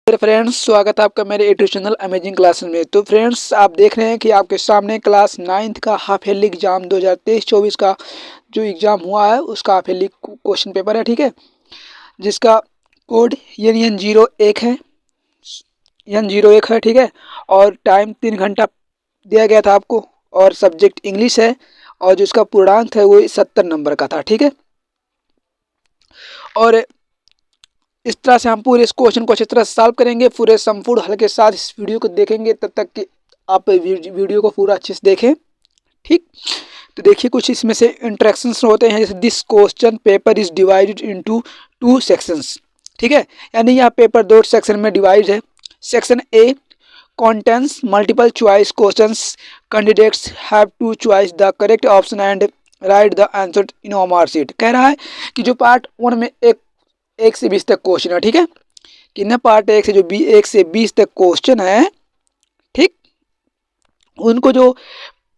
Friends, स्वागत है आपका मेरे यूट्यूब चैनल अमेजिंग क्लासेस में। तो फ्रेंड्स, आप देख रहे हैं कि आपके सामने क्लास 9th का हाफ ईयरली एग्जाम 2023-24 का जो एग्ज़ाम हुआ है उसका हाफ ईयरली क्वेश्चन पेपर है, ठीक है, जिसका कोड NN01 है, N01 है, ठीक है। और टाइम 3 घंटा दिया गया था आपको, और सब्जेक्ट इंग्लिश है, और जो इसका पूर्णांक है वो 70 नंबर का था, ठीक है। और इस तरह से हम पूरे इस क्वेश्चन को अच्छी तरह से सॉल्व करेंगे, पूरे संपूर्ण हल के साथ इस वीडियो को देखेंगे, तब तक कि आप वीडियो को पूरा अच्छे से देखें, ठीक। तो देखिए, कुछ इसमें से इंट्रैक्शंस होते हैं, जैसे this question paper is divided into 2 sections, ठीक है, यानी यह पेपर 2 सेक्शन में डिवाइड है। Section A contains multiple choice questions. Candidates have to choose the correct option and write the answer in OMR sheet। कह रहा है कि जो पार्ट 1 में 1 से 20 तक क्वेश्चन है, ठीक है, कितने पार्ट 1 से जो 1 से 20 तक क्वेश्चन है, ठीक, उनको जो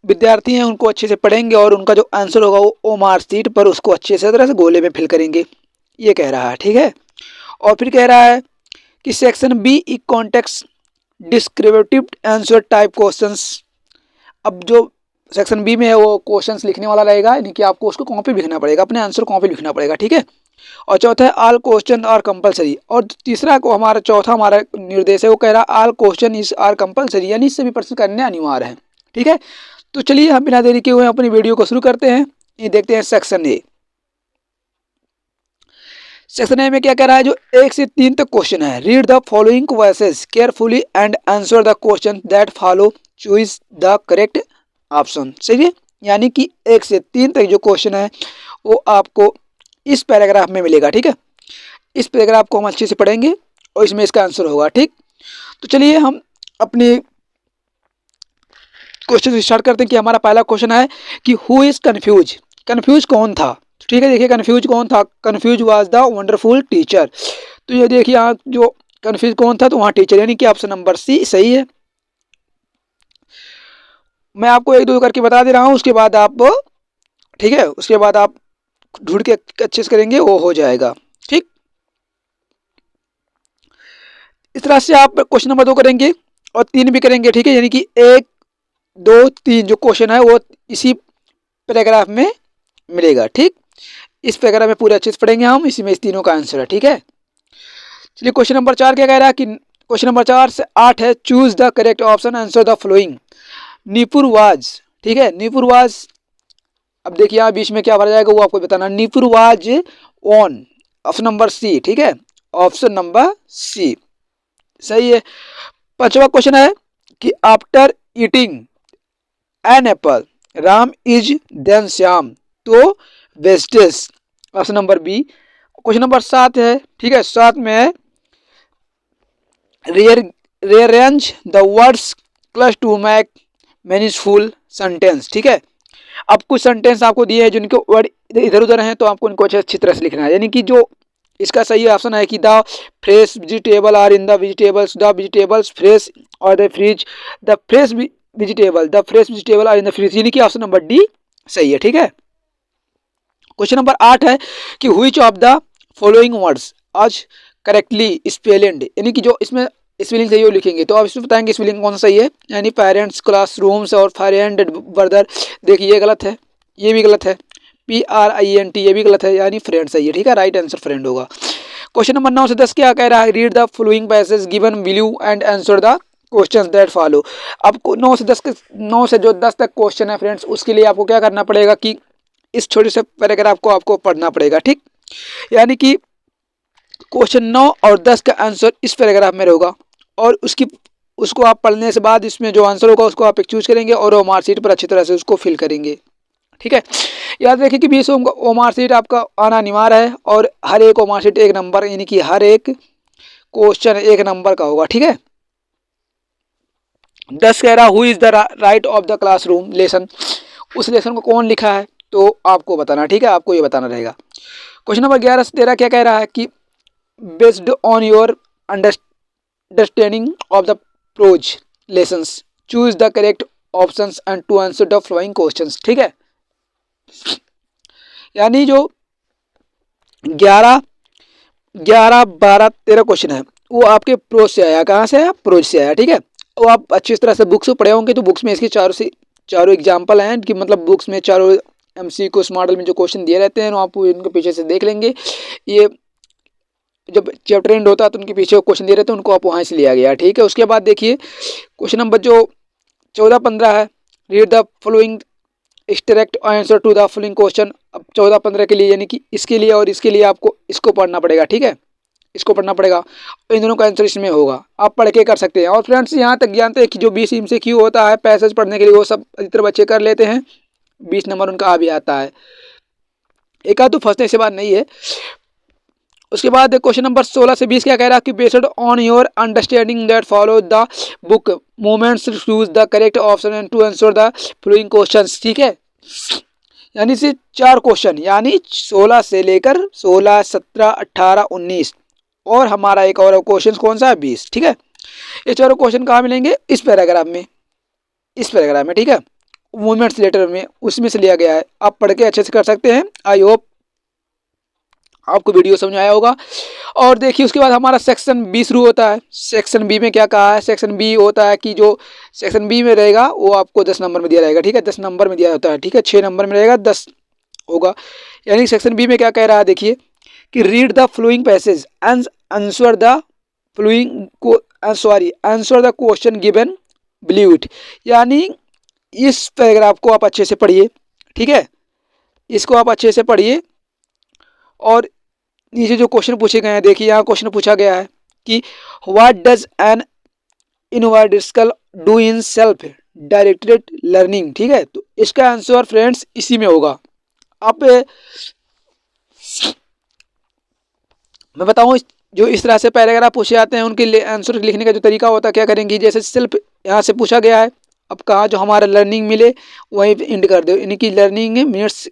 विद्यार्थी हैं उनको अच्छे से पढ़ेंगे और उनका जो आंसर होगा वो OMR शीट पर उसको अच्छे से तरह से गोले में फिल करेंगे, ये कह रहा है, ठीक है। और फिर कह रहा है कि सेक्शन बी ई context descriptive answer type questions. अब जो सेक्शन बी में है वो क्वेश्चंस लिखने वाला रहेगा, यानी कि आपको उसको कॉपी लिखना पड़ेगा, अपने आंसर कॉपी लिखना पड़ेगा, ठीक है। और चौथा है ऑल क्वेश्चन आर कंपलसरी। और तीसरा को हमारा निर्देश है, वो कह रहा है all question is are compulsory, यानी सभी प्रश्न करने अनिवार्य है, ठीक है। तो चलिए हम बिना देरी के हुए अपनी वीडियो को शुरू करते हैं। ये देखते हैं सेक्शन ए। सेक्शन ए में क्या कह रहा है, जो 1 से 3 तक क्वेश्चन है। Read the following versus carefully and answer the question that follow, choose the correct option. सही है, यानी कि 1 से 3 तक जो क्वेश्चन है वो आपको इस पैराग्राफ में मिलेगा, ठीक है। इस पैराग्राफ को हम अच्छे से पढ़ेंगे और इसमें इसका आंसर होगा, ठीक। तो चलिए हम अपने क्वेश्चन स्टार्ट करते हैं कि हमारा पहला क्वेश्चन है कि हु इज कंफ्यूज। कंफ्यूज कौन था, ठीक है। देखिए, कंफ्यूज कौन था, confuse was the wonderful teacher. तो ये देखिए, यहाँ जो कंफ्यूज कौन था, तो वहाँ टीचर, यानी कि ऑप्शन नंबर सी सही है। मैं आपको 1-2 करके बता दे रहा हूँ, उसके बाद आप, ठीक है, उसके बाद आप ढूंढ के अच्छे से करेंगे, वो हो जाएगा, ठीक। इस तरह से आप क्वेश्चन नंबर 2 करेंगे और 3 भी करेंगे, ठीक है, यानी कि 1, 2, 3 जो क्वेश्चन है वो इसी पैराग्राफ में मिलेगा, ठीक। इस पैराग्राफ में पूरे अच्छे से पढ़ेंगे हम, इसी में इस तीनों का आंसर है, ठीक है। चलिए क्वेश्चन नंबर 4 क्या कह रहा है कि क्वेश्चन नंबर 4 से 8 है, choose the correct option, answer the following. नीपुर वाज, ठीक है, नीपुर वाज। अब देखिए यहाँ बीच में क्या भरा जाएगा वो आपको बताना। नीपुर was on, option number C, ठीक है, ऑप्शन नंबर सी सही है। 5वां क्वेश्चन है कि after eating an apple Ram is than Shyam, तो wastage, option number B. Question number 7 है, ठीक है, 7 में है rearrange the words class to make meaningful sentence, ठीक है। अब कुछ सेंटेंस आपको दिए हैं जिनके वर्ड इधर उधर हैं, तो आपको इनको अच्छी तरह से लिखना है, यानी कि जो इसका सही ऑप्शन है कि the fresh vegetable are in the vegetables, the vegetables fresh और the fridge, the fresh vegetable are in the fridge, यानी कि ऑप्शन नंबर डी सही है, ठीक है। क्वेश्चन नंबर 8 है कि which of the following words आज करेक्टली स्पेल्ड, यानी कि जो इसमें स्पेलिंग सही है वो लिखेंगे। तो आप इसमें बताएंगे स्पेलिंग कौन सा सही है, यानी पेरेंट्स, क्लासरूम्स और फ्रेंड ब्रदर। देखिए ये गलत है, ये भी गलत है, PRINT ये भी गलत है, यानी फ्रेंड सही है, ठीक है, राइट आंसर फ्रेंड होगा। क्वेश्चन नंबर 9 से 10 क्या कह रहा है, read the following passage given below and answer the questions that follow. अब 9 से जो 10 तक क्वेश्चन है फ्रेंड्स, उसके लिए आपको क्या करना पड़ेगा कि इस छोटे से पैराग्राफ को आपको पढ़ना पड़ेगा, ठीक, यानी कि क्वेश्चन 9 और 10 का आंसर इस पैराग्राफ में होगा, और उसको आप पढ़ने से बाद इसमें जो आंसर होगा उसको आप एक चूज करेंगे और OMR शीट पर अच्छी तरह से उसको फिल करेंगे, ठीक है। याद रखिए कि 20 OMR शीट आपका आना अनिवार्य है, और हर एक OMR शीट 1 नंबर, यानी कि हर एक क्वेश्चन 1 नंबर का होगा, ठीक है। 10 कह रहा who is the right of the classroom lesson, उस लेसन को कौन लिखा है तो आपको बताना, ठीक है, आपको ये बताना रहेगा। क्वेश्चन नंबर 11 से 13 क्या कह रहा है कि based on your understanding of the prose lessons, choose the correct options and to answer the following questions, ठीक है। यानी जो 11, 12, 13 क्वेश्चन है वो आपके प्रोज से आया। कहाँ से आया? प्रोज से आया, ठीक है। वो आप अच्छी तरह से बुक्स पढ़े होंगे, तो बुक्स में इसके चारों एग्जाम्पल हैं कि मतलब बुक्स में चारों MCQ मॉडल में जो क्वेश्चन दिए रहते हैं, आप इनको पीछे से देख लेंगे। ये जब चैप्टर एंड होता है तो उनके पीछे क्वेश्चन दिए रहते हैं, उनको आप वहाँ से लिया गया, ठीक है। उसके बाद देखिए क्वेश्चन नंबर जो 14-15 है, read the following direct answer to the following question. अब 14-15 के लिए यानी कि इसके लिए और इसके लिए आपको इसको पढ़ना पड़ेगा, ठीक है, इसको पढ़ना पड़ेगा। इन दोनों का आंसर इसमें होगा, आप पढ़ के कर सकते हैं। और फ्रेंड्स यहाँ तक जानते हैं कि जो 20 MCQ होता है पैसेज पढ़ने के लिए, वो सब अधिकतर बच्चे कर लेते हैं, 20 नंबर उनका आ भी आता है। एक आध तो फंसने से बात नहीं है। उसके बाद क्वेश्चन नंबर 16 से 20 क्या कह रहा है कि based on your understanding that follow the book moments choose the correct option and to answer the following questions, ठीक है। यानी से 4 क्वेश्चन, यानी 16 से लेकर 16, 17, 18, 19 और हमारा एक और क्वेश्चन कौन सा है? 20, ठीक है। ये चारों क्वेश्चन कहाँ मिलेंगे? इस पैराग्राफ में, इस पैराग्राफ में, ठीक है, मूवमेंट्स लेटर में, उसमें से लिया गया है। आप पढ़ के अच्छे से कर सकते हैं। आई होप आपको वीडियो समझ आया होगा। और देखिए उसके बाद हमारा सेक्शन बी शुरू होता है। सेक्शन बी में क्या कहा है? सेक्शन बी होता है कि जो सेक्शन बी में रहेगा वो आपको 10 नंबर में दिया रहेगा, ठीक है, 10 नंबर में दिया होता है, ठीक है, 6 नंबर में रहेगा, 10 होगा। यानी सेक्शन बी में क्या कह रहा है? देखिए कि read the following passage and answer the following को answer the question given believe it. यानी इस पैराग्राफ को आप अच्छे से पढ़िए, ठीक है, इसको आप अच्छे से पढ़िए। और नीचे जो क्वेश्चन पूछे गए हैं, देखिए यहाँ क्वेश्चन पूछा गया है कि what does N universal do in self directed learning, ठीक है। तो इसका आंसर फ्रेंड्स इसी में होगा। आप मैं बताऊं, जो इस तरह से पैराग्राफ पूछे जाते हैं उनके आंसर लिखने का जो तरीका होता है, क्या करेंगे, जैसे सेल्फ यहाँ से पूछा गया है, अब कहाँ जो हमारा लर्निंग मिले वहीं पे इंड कर दो, यानी कि लर्निंग मीन्स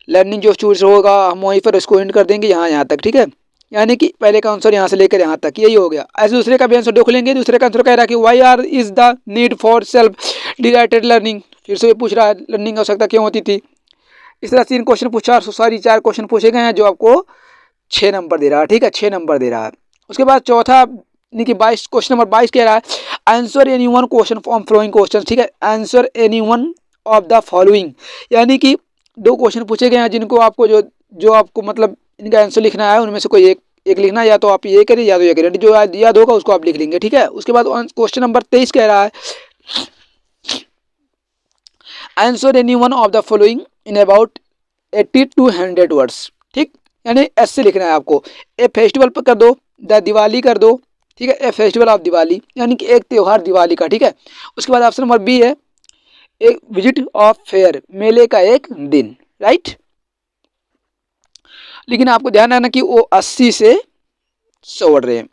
लर्निंग जो चूज होगा हम वहीं पर उसको इंड कर देंगे यहाँ तक, ठीक है। यानी कि पहले का आंसर यहाँ से लेकर यहाँ तक, यही हो गया। ऐसे दूसरे का भी आंसर देख लेंगे। दूसरे का आंसर कह रहा है कि why are is the need for self directed learning. फिर से ये पूछ रहा है लर्निंग आवश्यकता क्यों होती थी। इस तरह 3 क्वेश्चन पूछा, सॉरी 4 क्वेश्चन पूछे गए हैं, जो आपको 6 नंबर दे रहा है, ठीक है, 6 नंबर दे रहा है। उसके बाद चौथा यानी कि 22 क्वेश्चन नंबर 22 कह रहा है answer any one question from flowing question, ठीक है, answer any one of the following. यानी कि 2 क्वेश्चन पूछे गए हैं जिनको आपको जो आपको मतलब इनका आंसर लिखना है, उनमें से कोई एक लिखना है, या तो आप ये करिए या तो ये करिए, जो याद होगा उसको आप लिख लेंगे, ठीक है। उसके बाद क्वेश्चन नंबर 23 कह रहा है answer any one of the following in about 80 to 100 words, ठीक, यानी ऐसे लिखना है आपको। ए फेस्टिवल पर कर दो, द दिवाली कर दो, ठीक है, ए फेस्टिवल ऑफ दिवाली, यानी कि एक त्यौहार दिवाली का, ठीक है। उसके बाद ऑप्शन नंबर बी है एक विजिट ऑफ फेयर, मेले का एक दिन, राइट। लेकिन आपको ध्यान रखना कि वो 80 से 100 वर्ड रहे,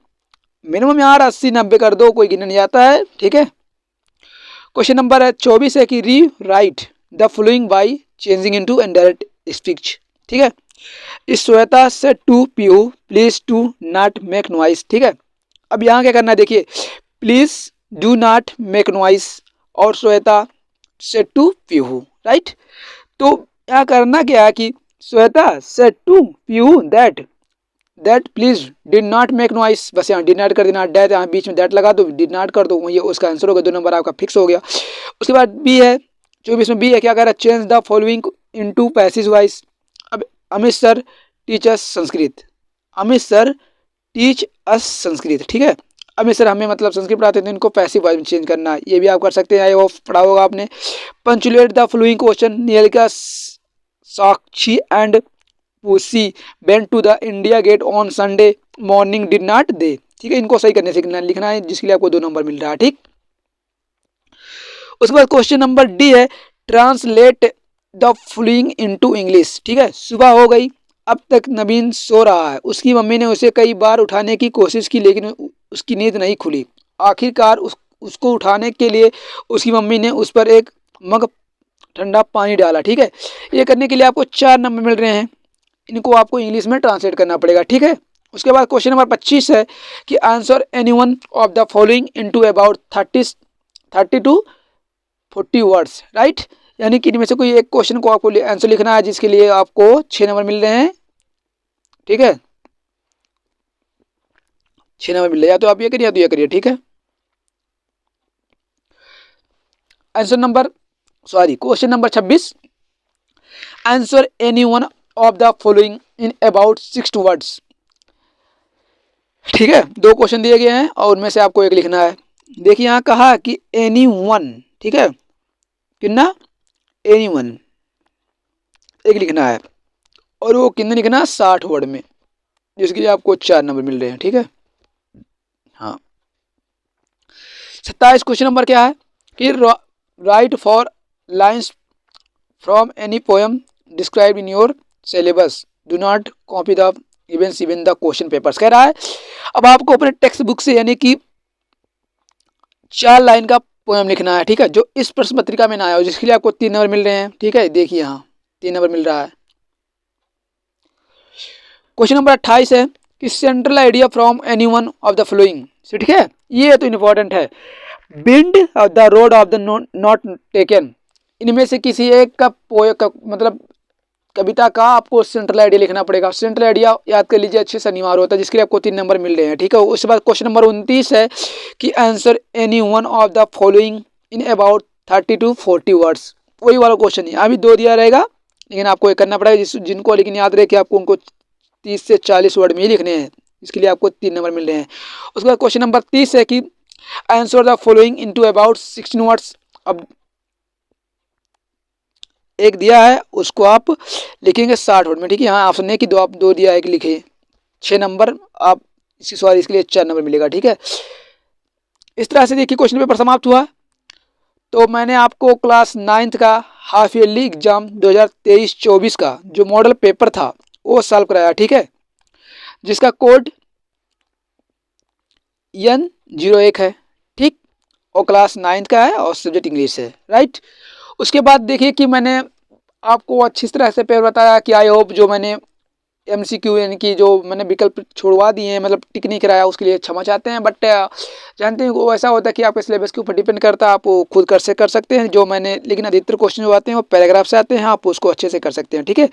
मिनिमम यार 80-90 कर दो, कोई गिना नहीं जाता है, ठीक है। क्वेश्चन नंबर 24 है कि rewrite the following by changing into indirect speech, ठीक है। इस Shweta says to Pihu please to not make noise, ठीक है। अब यहाँ क्या करना है, देखिए please do not make noise और Shweta says to Pihu, right. तो यहाँ करना क्या है कि Shweta says to Pihu that please did not make noise, बस यहाँ डिड नॉट कर देना, डेट यहाँ बीच में दैट लगा दो, डिड नॉट कर दो, ये उसका आंसर होगा, 2 नंबर आपका फिक्स हो गया। उसके बाद बी है 24 में, बी है क्या कह रहा है change the following into passive voice. अब Amit sir teach us Sanskrit, Amit sir teach us Sanskrit, ठीक है। अमित सर हमें मतलब संस्कृत पढ़ाते थे, इनको पैसिव वॉइस में चेंज करना है, ये भी आप कर सकते हैं, वो पढ़ा होगा आपने। Punctuate the following question, Niyalika Sakshi and Pusi went to the India Gate on Sunday morning did not they, ठीक है। इनको सही करने से लिखना है, जिसके लिए आपको 2 नंबर मिल रहा है, ठीक। उसके बाद क्वेश्चन नंबर डी है translate the following into English, ठीक है। सुबह हो गई, अब तक नवीन सो रहा है, उसकी मम्मी ने उसे कई बार उठाने की कोशिश की लेकिन उसकी नींद नहीं खुली। आखिरकार उसको उठाने के लिए उसकी मम्मी ने उस पर एक मग ठंडा पानी डाला, ठीक है। ये करने के लिए आपको 4 नंबर मिल रहे हैं, इनको आपको इंग्लिश में ट्रांसलेट करना पड़ेगा, ठीक है। उसके बाद क्वेश्चन नंबर 25 है कि answer any one of the following into about 30 to 40 words, right. यानी कि इनमें से कोई एक क्वेश्चन को आपको आंसर लिखना है, जिसके लिए आपको 6 नंबर मिल रहे हैं, ठीक है। 6 नंबर मिल रहा है, या तो आप ये करिए या तो ये करिए, ठीक है। Question number 26, answer any one of the following in about 6 words. ठीक है, 2 क्वेश्चन दिए गए हैं और उनमें से आपको एक लिखना है। देखिए यहाँ कहा कि एनी वन, ठीक है, कितना, एनी वन एक लिखना है, और वो कितने लिखना है, 60 वर्ड में, जिसके लिए आपको 4 नंबर मिल रहे हैं, ठीक है। हाँ, 27 क्वेश्चन नंबर क्या है कि right for lines from any poem describe in your syllabus, do not copy the even the question papers. कह रहा है अब आपको अपने टेक्स्ट बुक से यानी कि 4 लाइन का पोएम लिखना है, ठीक है, जो इस प्रश्न पत्रिका में ना आया हो, जिसके लिए आपको 3 नंबर मिल रहे हैं, ठीक है। देखिए यहाँ 3 नंबर मिल रहा है। क्वेश्चन नंबर 28 है कि central idea from any one of the flowing, ठीक है, ये तो इम्पोर्टेंट है। Bind the road of the not taken, इनमें से किसी एक का मतलब कविता का आपको सेंट्रल आइडिया लिखना पड़ेगा। सेंट्रल आइडिया याद कर लीजिए, अच्छे से अनिवार्य होता है, जिसके लिए आपको 3 नंबर मिल रहे हैं, ठीक है। उसके बाद क्वेश्चन नंबर 29 है कि answer any one of the following in about 30 to 40 words. वही वाला क्वेश्चन है, अभी 2 दिया रहेगा, लेकिन आपको ये करना पड़ेगा, जिनको लेकिन याद रहे कि आपको उनको 30 से 40 वर्ड में ही लिखने हैं, इसके लिए आपको 3 नंबर मिल रहे हैं। उसके बाद क्वेश्चन नंबर 30 है कि answer the following into about 16 words. अब एक दिया है, उसको आप लिखेंगे 60 वर्ड में, ठीक है। यहाँ ऑप्शन है कि 2 दिया है कि लिखे, 6 नंबर आप इसके लिए 4 नंबर मिलेगा, ठीक है। इस तरह से देखिए क्वेश्चन पेपर समाप्त हुआ। तो मैंने आपको क्लास 9th का हाफ ईयरली एग्जाम 2023-24 का जो मॉडल पेपर था वो सॉल्व कराया, ठीक है, जिसका कोड N01 है, ठीक, और क्लास 9th का है और सब्जेक्ट इंग्लिश है, राइट। उसके बाद देखिए कि मैंने आपको अच्छी तरह से पेपर बताया कि आई होप जो मैंने MCQ यानी कि जो मैंने विकल्प छोड़वा दिए हैं, मतलब टिक नहीं कराया, उसके लिए क्षमा चाहते हैं। बट जानते हैं वो ऐसा होता है कि आपके सिलेबस के ऊपर डिपेंड करता है, आप वो खुद कर सकते हैं जो मैंने, लेकिन अधिकतर क्वेश्चन जो आते हैं वो पैराग्राफ से आते हैं, आप उसको अच्छे से कर सकते हैं, ठीक है।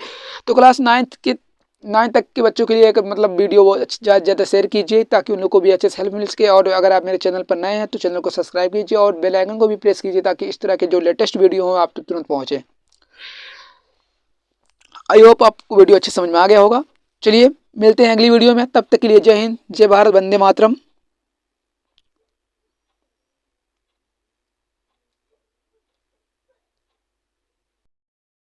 तो क्लास 9 तक के बच्चों के लिए एक मतलब वीडियो ज़्यादा से ज़्यादा शेयर कीजिए, ताकि उन लोग को भी अच्छे से हेल्प मिल सके। और अगर आप मेरे चैनल पर नए हैं तो चैनल को सब्सक्राइब कीजिए और बेल आइकन को भी प्रेस कीजिए, ताकि इस तरह के जो लेटेस्ट वीडियो हो आप तक तुरंत पहुँचे। आई होप आपको वीडियो अच्छे समझ में आ गया होगा। चलिए मिलते हैं अगली वीडियो में, तब तक के लिए जय हिंद, जय भारत, वंदे मातरम।